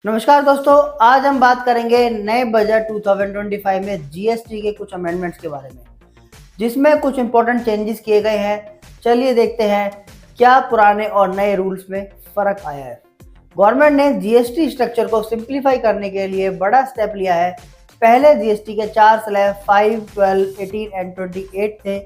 नमस्कार दोस्तों, आज हम बात करेंगे नए बजट 2025 में जीएसटी के कुछ अमेंडमेंट्स के बारे में, जिसमें कुछ इंपॉर्टेंट चेंजेस किए गए हैं। चलिए देखते हैं क्या पुराने और नए रूल्स में फ़र्क आया है। गवर्नमेंट ने जीएसटी स्ट्रक्चर को सिंप्लीफाई करने के लिए बड़ा स्टेप लिया है। पहले जीएसटी के 4 स्लैब 5, 12, 18 एंड 28 थे,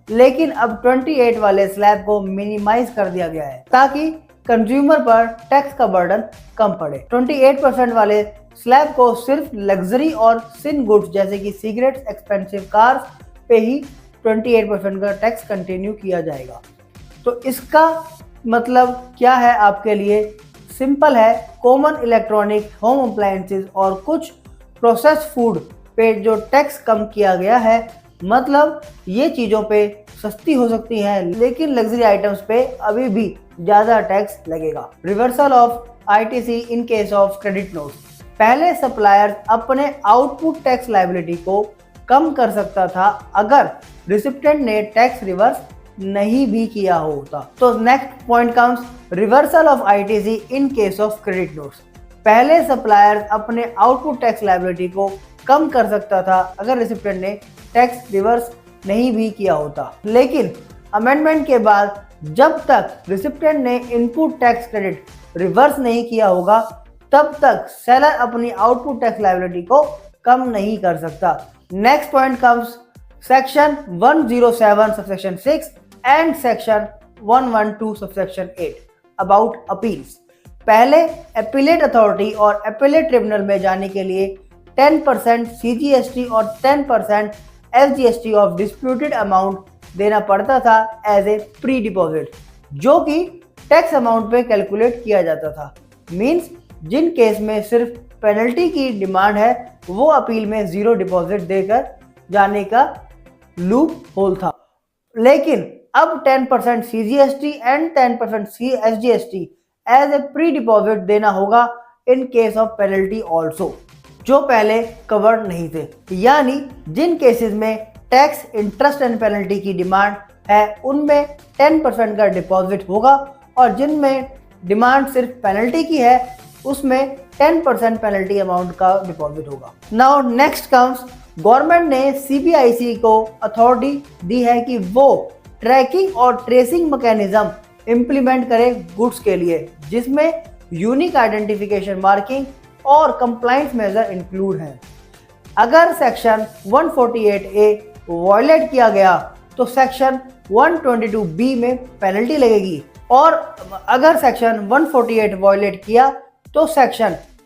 लेकिन अब 28 वाले स्लैब को मिनिमाइज कर दिया गया है ताकि कंज्यूमर पर टैक्स का बर्डन कम पड़े। 28% वाले स्लैब को सिर्फ लग्जरी और सिन गुड्स जैसे कि सिगरेट्स, एक्सपेंसिव कार्स पे ही 28% का टैक्स कंटिन्यू किया जाएगा। तो इसका मतलब क्या है आपके लिए? सिंपल है, कॉमन इलेक्ट्रॉनिक, होम अप्लायंसेस और कुछ प्रोसेस्ड फूड पे जो टैक्स कम किया गया है, मतलब ये चीज़ों पे सस्ती हो सकती हैं, लेकिन लग्जरी आइटम्स पे अभी भी ज़्यादा टैक्स लगेगा। Reversal of ITC in case of credit notes. पहले सप्लायर अपने आउटपुट टैक्स लायबिलिटी को कम कर सकता था अगर रिसिप्टेंट ने टैक्स रिवर्स नहीं भी किया होता। तो next point comes reversal of ITC in case of credit notes. पहले सप्लायर अपने आउटपुट टैक्स लायबिलिटी को कम कर सकता था अगर रिसिप्टेंट ने टैक्स रिवर्स नहीं भी किया होता, लेकिन अमेंडमेंट के बाद जब तक रिसिप्टेंट ने इनपुट टैक्स क्रेडिट रिवर्स नहीं किया होगा, तब तक सेलर अपनी आउटपुट टैक्स लायबिलिटी को कम नहीं कर सकता। Next point comes section 107 subsection 6 and section 112 subsection 8 about appeals. पहले अपीलेट अथॉरिटी और अपीलेट ट्रिब्यूनल में जाने के लिए 10% सीजीएसटी और 10% एसजीएसटी ऑफ डिस्प्यूटेड अमाउंट देना पड़ता था एज ए प्री डिपॉजिट, जो कि टैक्स अमाउंट पे कैलकुलेट किया जाता था। मींस जिन केस में सिर्फ पेनल्टी की डिमांड है, वो अपील में जीरो डिपॉजिट देकर जाने का लूप होल था। लेकिन अब 10% CGST and 10% SGST as a pre deposit देना होगा in case of penalty also, जो पहले कवर्ड नहीं थे। यानी जिन केसेस में टैक्स, इंटरेस्ट एंड पेनल्टी की डिमांड है, उनमें 10% का डिपॉजिट होगा, और जिनमें डिमांड सिर्फ पेनल्टी की है, उसमें 10% पेनल्टी अमाउंट का डिपॉजिट होगा। नाउ नेक्स्ट कम्स, गवर्नमेंट ने सीबीआईसी को अथॉरिटी दी है कि वो ट्रैकिंग और ट्रेसिंग मैकेनिज्म इंप्लीमेंट करे गुड्स के लिए, जिसमें यूनिक आइडेंटिफिकेशन मार्किंग और कंप्लाइंस मेजर इंक्लूड हैं। अगर सेक्शन 148A वायलेट किया गया तो सेक्शन 122B में पेनल्टी लगेगी, और अगर सेक्शन 148 वायलेट किया तो सेक्शन